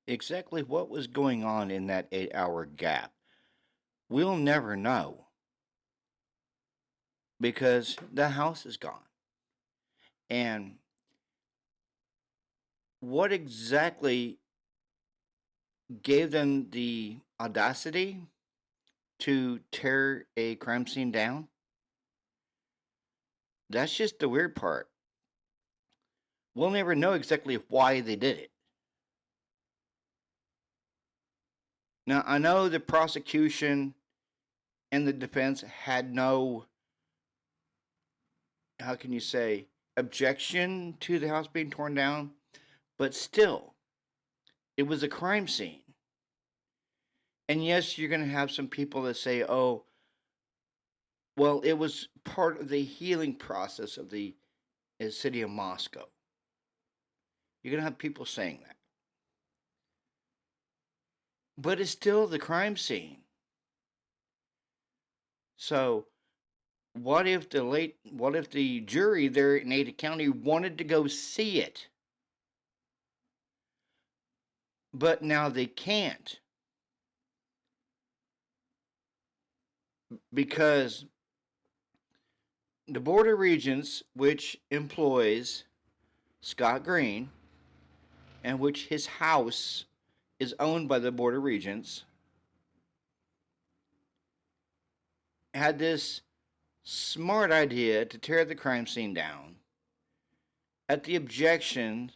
Exactly what was going on in that 8 hour gap, we'll never know because the house is gone. And what exactly gave them the audacity to tear a crime scene down? That's just the weird part. We'll never know exactly why they did it. Now, I know the prosecution and the defense had no, how can you say, objection to the house being torn down, but still, it was a crime scene. And yes, you're going to have some people that say, oh, well, it was part of the healing process of the city of Moscow. You're going to have people saying that. But it's still the crime scene. So, what if the jury there in Ada County wanted to go see it, but now they can't because the Board of Regents, which employs Scott Green, and which his house is owned by the Board of Regents, had this smart idea to tear the crime scene down at the objection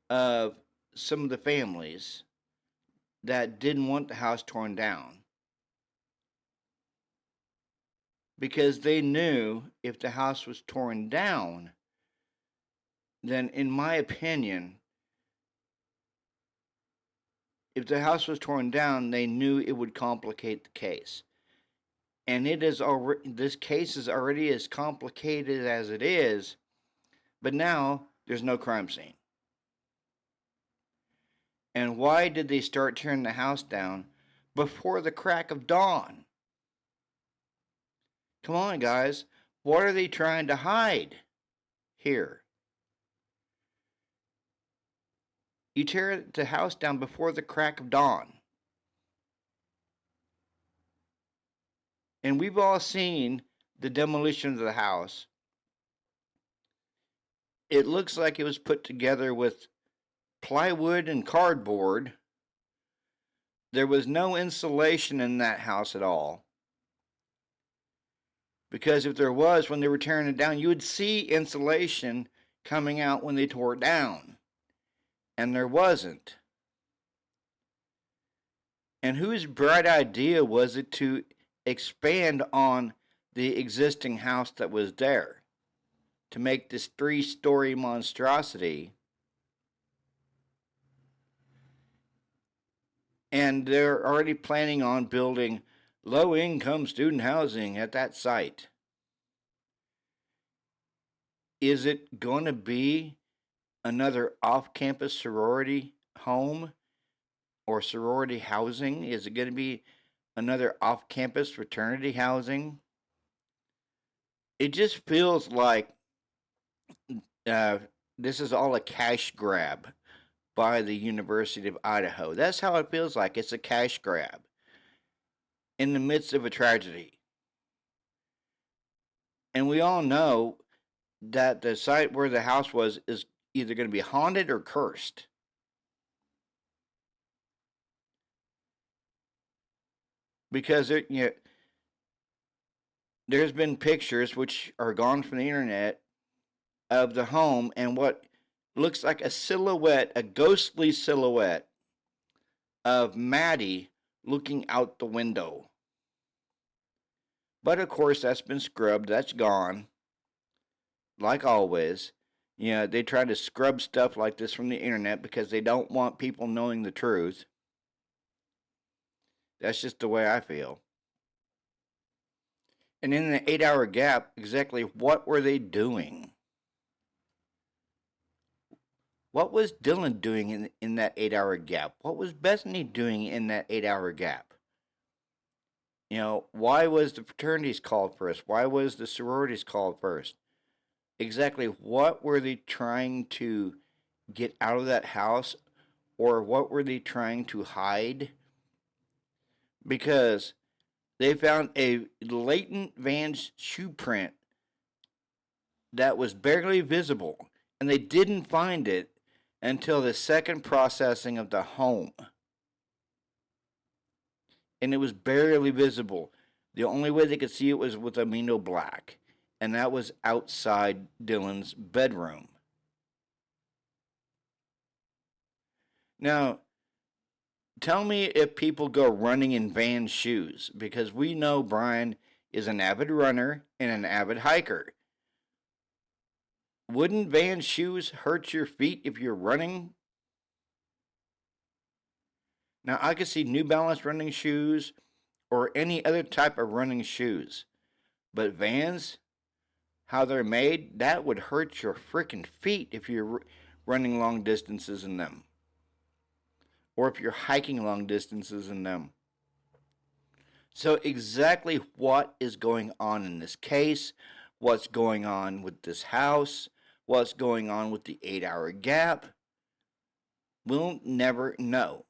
of some of the families that didn't want the house torn down because they knew if the house was torn down, then, in my opinion, if the house was torn down, they knew it would complicate the case. And it is already, this case is already as complicated as it is, but now there's no crime scene. And why did they start tearing the house down before the crack of dawn? Come on, guys. What are they trying to hide here? You tear the house down before the crack of dawn. And we've all seen the demolition of the house. It looks like it was put together with plywood and cardboard. There was no insulation in that house at all. Because if there was, when they were tearing it down, you would see insulation coming out when they tore it down. And there wasn't. And whose bright idea was it to expand on the existing house that was there? To make this 3-story monstrosity. And they're already planning on building low-income student housing at that site. Is it going to be another off-campus sorority home or sorority housing? Is it going to be another off-campus fraternity housing? It just feels like this is all a cash grab by the University of Idaho. That's how it feels like. It's a cash grab in the midst of a tragedy. And we all know that the site where the house was is either going to be haunted or cursed. Because there's been pictures which are gone from the internet of the home and what looks like a silhouette, a ghostly silhouette of Maddie looking out the window. But of course, that's been scrubbed, that's gone. Like always, they try to scrub stuff like this from the internet because they don't want people knowing the truth. That's just the way I feel. And in the 8 hour gap, exactly what were they doing? What was Dylan doing in that 8 hour gap? What was Bethany doing in that 8 hour gap? Why was the fraternities called first? Why was the sororities called first? Exactly what were they trying to get out of that house or what were they trying to hide? Because they found a latent Van's shoe print that was barely visible, and they didn't find it until the second processing of the home. And it was barely visible. The only way they could see it was with amino black, and that was outside Dylan's bedroom. Now, tell me if people go running in Van's shoes, because we know Brian is an avid runner and an avid hiker. Wouldn't Van's shoes hurt your feet if you're running? Now, I could see New Balance running shoes or any other type of running shoes, but Vans, how they're made, that would hurt your freaking feet if you're running long distances in them, or if you're hiking long distances in them. So exactly what is going on in this case, what's going on with this house, what's going on with the 8-hour gap, we'll never know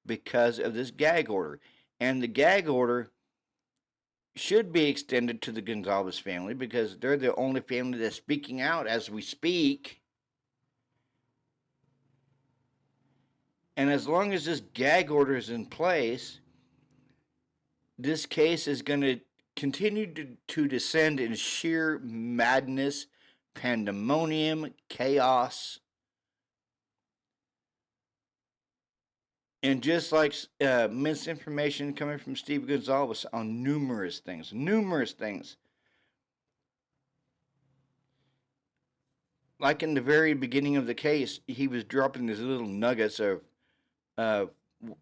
because of this gag order. And the gag order should be extended to the Gonzalez family because they're the only family that's speaking out as we speak. And as long as this gag order is in place, this case is going to continue to descend in sheer madness, pandemonium, chaos. And just like misinformation coming from Steve Gonzalez on numerous things. Like in the very beginning of the case, he was dropping these little nuggets of,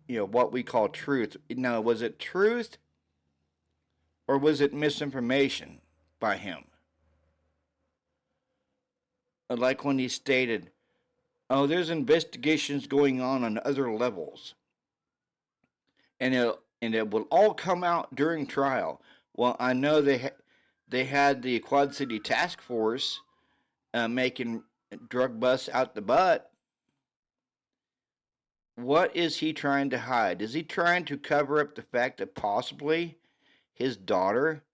what we call truth. Now, was it truth or was it misinformation by him? Like when he stated, oh, there's investigations going on other levels. And it will all come out during trial. Well, I know they had the Quad City Task Force making drug busts out the butt. What is he trying to hide? Is he trying to cover up the fact that possibly his daughter,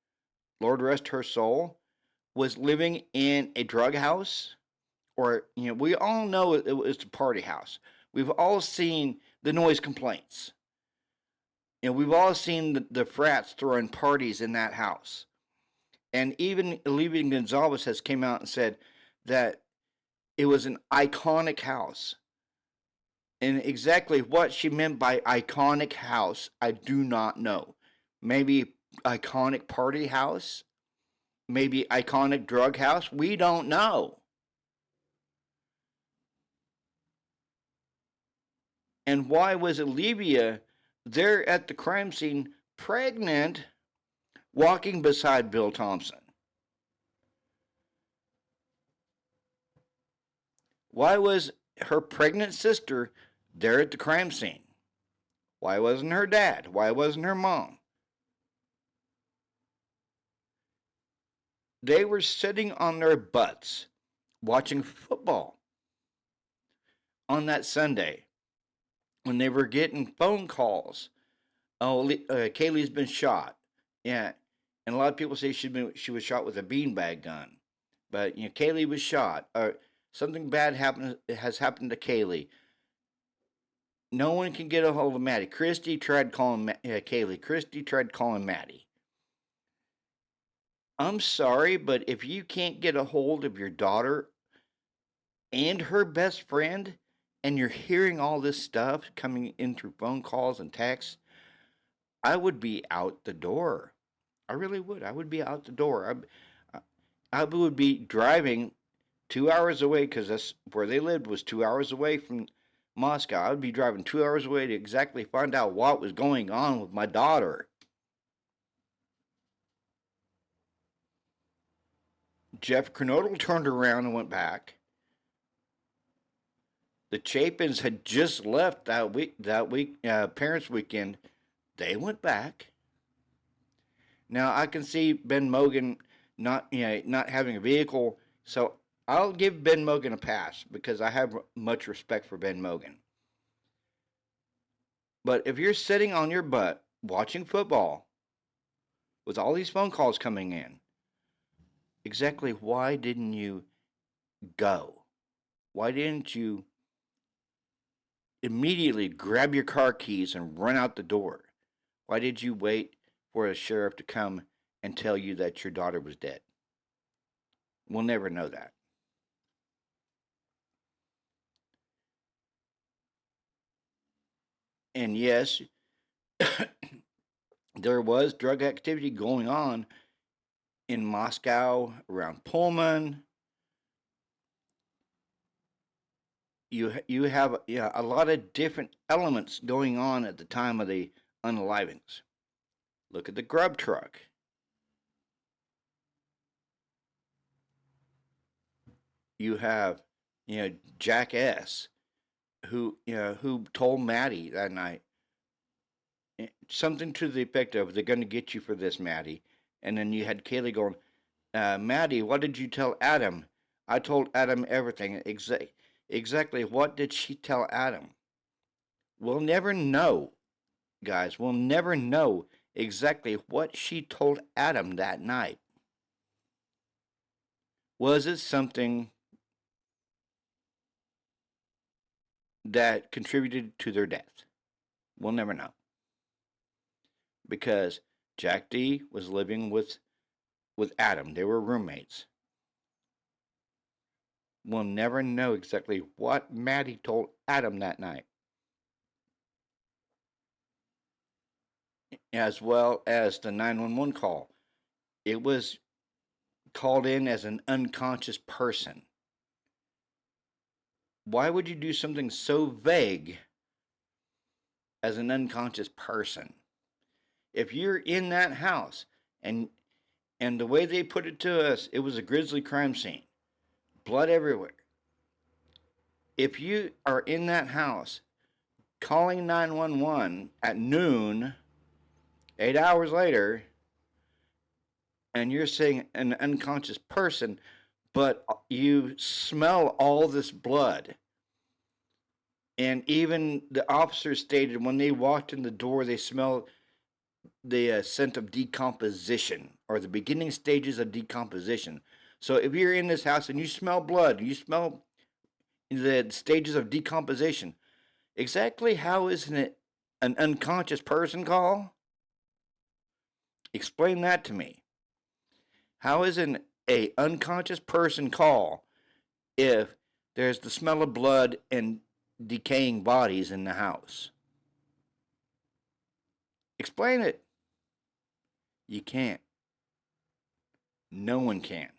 Lord rest her soul, was living in a drug house? Or, we all know it was a party house. We've all seen the noise complaints. We've all seen the frats throwing parties in that house. And even Olivia Gonzalez has came out and said that it was an iconic house. And exactly what she meant by iconic house, I do not know. Maybe iconic party house? Maybe iconic drug house? We don't know. And why was Olivia there at the crime scene, pregnant, walking beside Bill Thompson? Why was her pregnant sister there at the crime scene? Why wasn't her dad? Why wasn't her mom? They were sitting on their butts watching football on that Sunday when they were getting phone calls. Oh, Kaylee's been shot. Yeah, and a lot of people say she was shot with a beanbag gun, but Kaylee was shot. Something bad has happened to Kaylee. No one can get a hold of Maddie. Christy tried calling Kaylee. Christy tried calling Maddie. I'm sorry, but if you can't get a hold of your daughter and her best friend, and you're hearing all this stuff coming in through phone calls and texts, I would be out the door. I really would. I would be out the door. I would be driving 2 hours away because that's where they lived, was 2 hours away from Moscow. I would be driving 2 hours away to exactly find out what was going on with my daughter. Jeff Kernodle turned around and went back. The Chapins had just left that week, Parents' Weekend. They went back. Now I can see Ben Mogan not having a vehicle, so I'll give Ben Mogan a pass because I have much respect for Ben Mogan. But if you're sitting on your butt watching football with all these phone calls coming in, exactly why didn't you go? Why didn't you immediately grab your car keys and run out the door? Why did you wait for a sheriff to come and tell you that your daughter was dead? We'll never know that. And yes, there was drug activity going on in Moscow, around Pullman. You have a lot of different elements going on at the time of the unalivings. Look at the grub truck. You have Jack S, who told Maddie that night something to the effect of, "They're going to get you for this, Maddie." And then you had Kaylee going, "Maddie, what did you tell Adam?" "I told Adam everything." Exactly what did she tell Adam? We'll never know, guys. We'll never know exactly what she told Adam that night. Was it something that contributed to their death? We'll never know. Because Jack D was living with Adam. They were roommates. We'll never know exactly what Maddie told Adam that night. As well as the 911 call. It was called in as an unconscious person. Why would you do something so vague as an unconscious person? If you're in that house and the way they put it to us, it was a grisly crime scene. Blood everywhere. If you are in that house calling 911 at noon, 8 hours later, and you're saying an unconscious person, but you smell all this blood. And even the officers stated when they walked in the door, they smelled the scent of decomposition, or the beginning stages of decomposition. So if you're in this house and you smell blood, you smell the stages of decomposition, exactly how isn't it an unconscious person call? Explain that to me. How is an unconscious person call if there's the smell of blood and decaying bodies in the house? Explain it. You can't. No one can.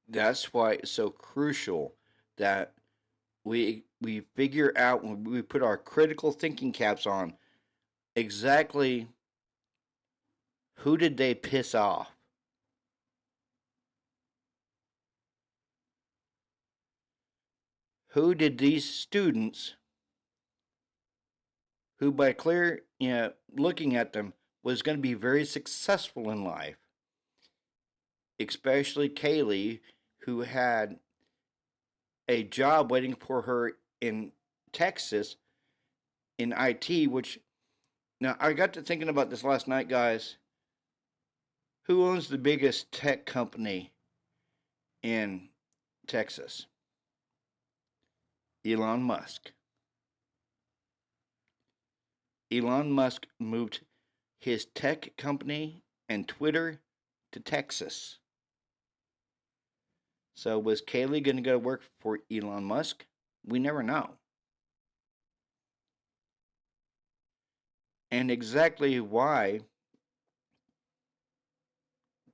That's why it's so crucial that we figure out, when we put our critical thinking caps on, exactly who did they piss off? Who did these students, who by clear, looking at them, was going to be very successful in life, especially Kaylee, who had a job waiting for her in Texas in IT, which, now I got to thinking about this last night, guys. Who owns the biggest tech company in Texas? Elon Musk. Elon Musk moved his tech company and Twitter to Texas. So was Kaylee going to go to work for Elon Musk? We never know. And exactly why,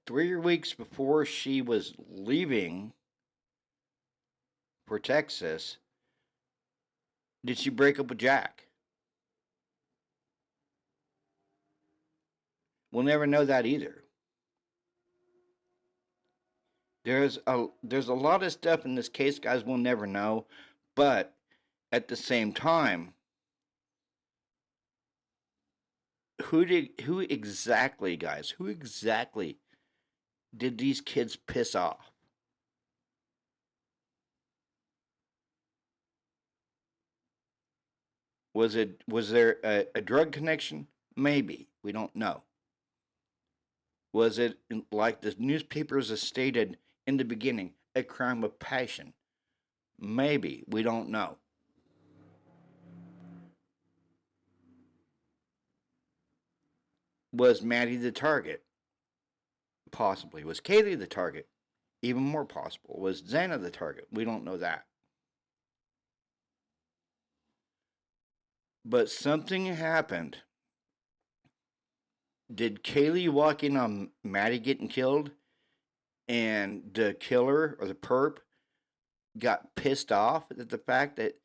3 weeks before she was leaving for Texas, did she break up with Jack? We'll never know that either. There's a lot of stuff in this case, guys, we'll never know. But at the same time, who exactly, guys, who exactly did these kids piss off? Was there a drug connection? Maybe. We don't know. Was it, like the newspapers have stated in the beginning, a crime of passion? Maybe. We don't know. Was Maddie the target? Possibly. Was Kaylee the target? Even more possible. Was Xana the target? We don't know that. But something happened. Did Kaylee walk in on Maddie getting killed, and the killer or the perp got pissed off at the fact that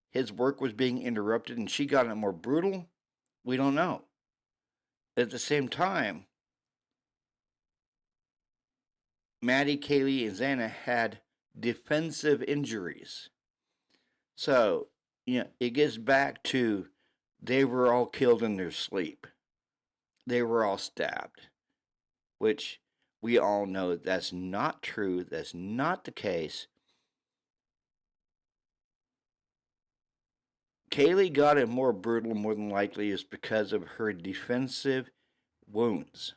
his work was being interrupted and she got it more brutal? We don't know. At the same time, Maddie, Kaylee, and Xana had defensive injuries. So, it gets back to they were all killed in their sleep. They were all stabbed, which we all know that's not true. That's not the case. Kaylee got it more brutal, more than likely, is because of her defensive wounds.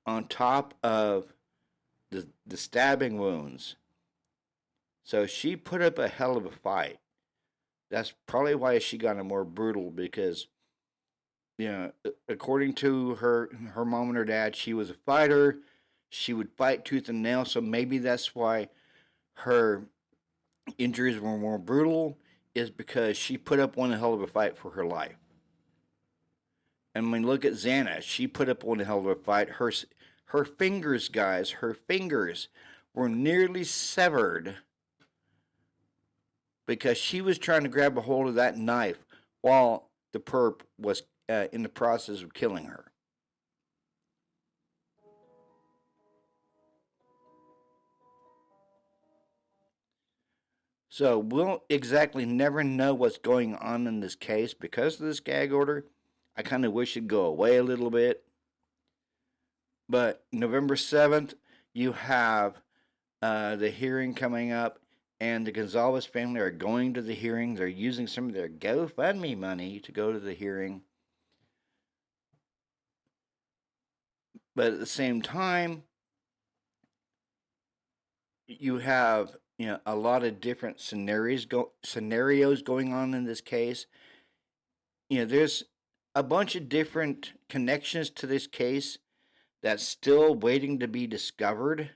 On top of the stabbing wounds. So she put up a hell of a fight. That's probably why she got it more brutal, because, according to her mom and her dad, she was a fighter. She would fight tooth and nail. So maybe that's why her injuries were more brutal, is because she put up one hell of a fight for her life. And when you look at Xana, she put up one hell of a fight. Her fingers, guys, her fingers were nearly severed because she was trying to grab a hold of that knife while the perp was in the process of killing her. So we'll exactly never know what's going on in this case because of this gag order. I kind of wish it'd go away a little bit. But November 7th, you have the hearing coming up, and the Gonzalez family are going to the hearing. They're using some of their GoFundMe money to go to the hearing. But at the same time, you have a lot of different scenarios going on in this case. There's a bunch of different connections to this case that's still waiting to be discovered.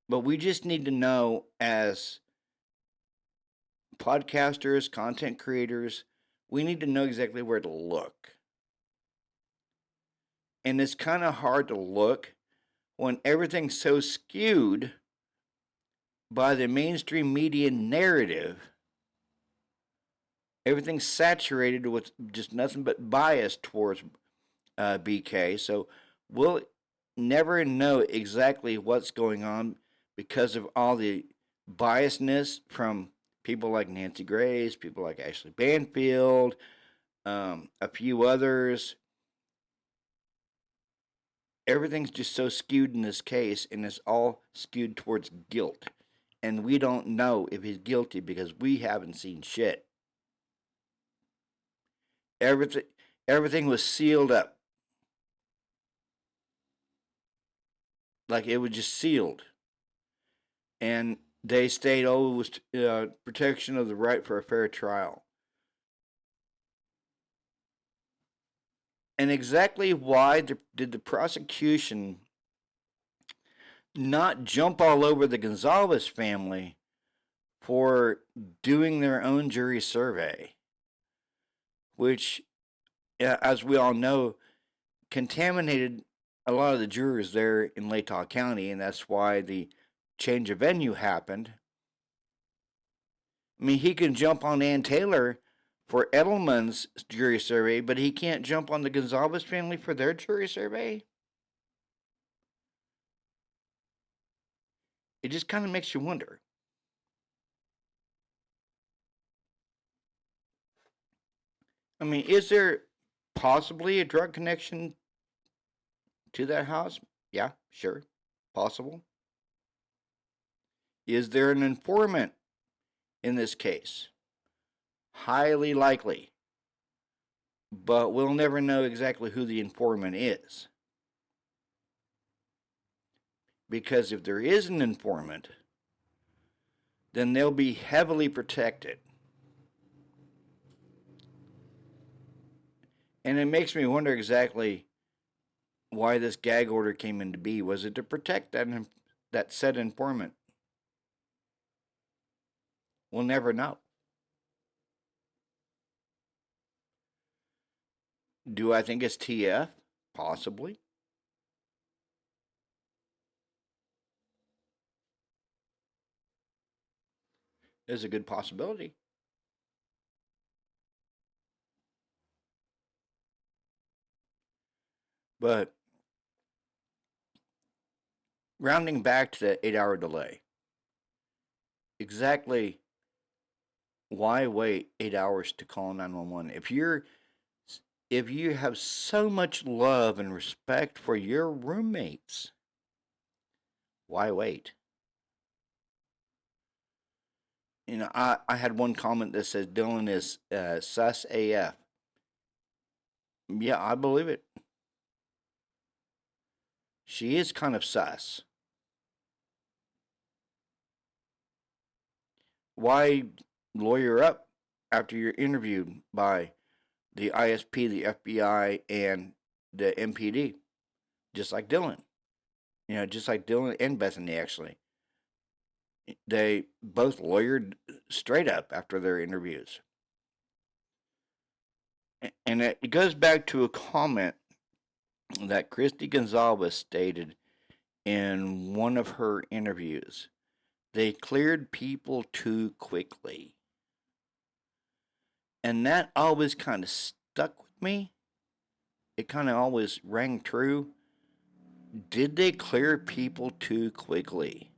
But we just need to know, as podcasters, content creators, we need to know exactly where to look. And it's kind of hard to look when everything's so skewed by the mainstream media narrative. Everything's saturated with just nothing but bias towards BK. So we'll never know exactly what's going on because of all the biasness from people like Nancy Grace, people like Ashley Banfield, a few others. Everything's just so skewed in this case, and it's all skewed towards guilt. And we don't know if he's guilty because we haven't seen shit. Everything was sealed up. Like it was just sealed. And they stated, it was protection of the right for a fair trial. And exactly why did the prosecution not jump all over the Gonzalez family for doing their own jury survey, which, as we all know, contaminated a lot of the jurors there in Latah County, and that's why the change of venue happened. I mean, he can jump on Ann Taylor for Edelman's jury survey, but he can't jump on the Gonzalez family for their jury survey? It just kind of makes you wonder. I mean, is there possibly a drug connection to that house? Yeah, sure. Possible. Is there an informant in this case. Highly likely. But we'll never know exactly who the informant is. Because if there is an informant, then they'll be heavily protected. And it makes me wonder exactly why this gag order came into being. Was it to protect that said informant? We'll never know. Do I think it's TF? Possibly. There's a good possibility. But rounding back to that 8-hour delay, exactly why wait 8 hours to call 911? If you have so much love and respect for your roommates, why wait? You know, I had one comment that says Dylan is sus AF. Yeah, I believe it. She is kind of sus. Why lawyer up after you're interviewed by the ISP, the FBI, and the MPD? Just like Dylan. You know, just like Dylan and Bethany, actually. They both lawyered straight up after their interviews. And it goes back to a comment that Christy Gonzalez stated in one of her interviews. They cleared people too quickly. And that always kind of stuck with me. It kind of always rang true. Did they clear people too quickly?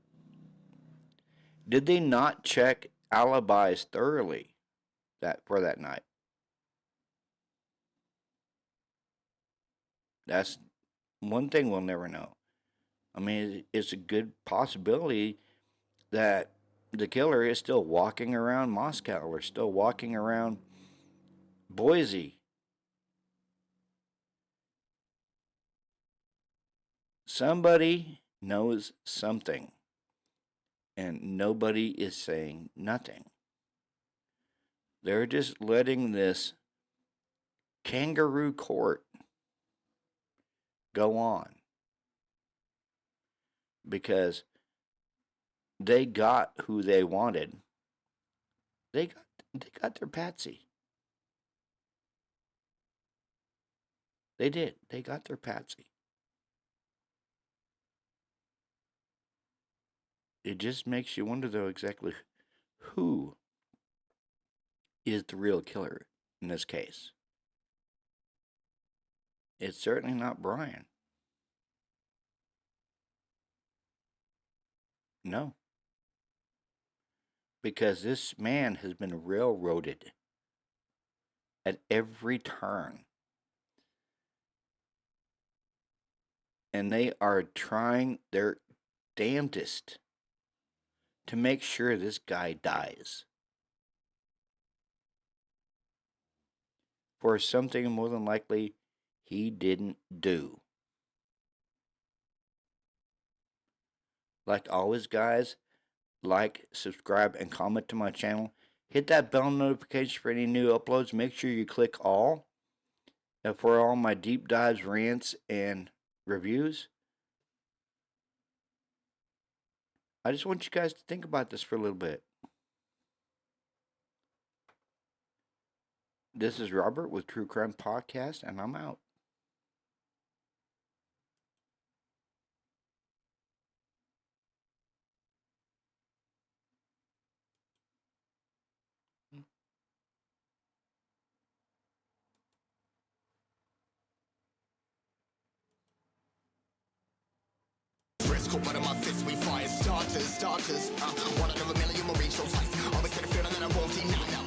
Did they not check alibis thoroughly for that night? That's one thing we'll never know. I mean, it's a good possibility that the killer is still walking around Moscow or still walking around Boise. Somebody knows something, and nobody is saying nothing. They're just letting this kangaroo court go on because they got who they wanted. They got their patsy. They did. They got their patsy. It just makes you wonder, though, exactly who is the real killer in this case. It's certainly not Brian. No. Because this man has been railroaded at every turn. And they are trying their damnedest to make sure this guy dies for something more than likely he didn't do. Like always, guys, like, subscribe, and comment to my channel. Hit that bell notification for any new uploads. Make sure you click all for all my deep dives, rants, and reviews. I just want you guys to think about this for a little bit. This is Robert with True Crime Podcast, and I'm out. One of my fists, we fire starters. One out of a million will reach those heights. Always had a feeling that I won't deny.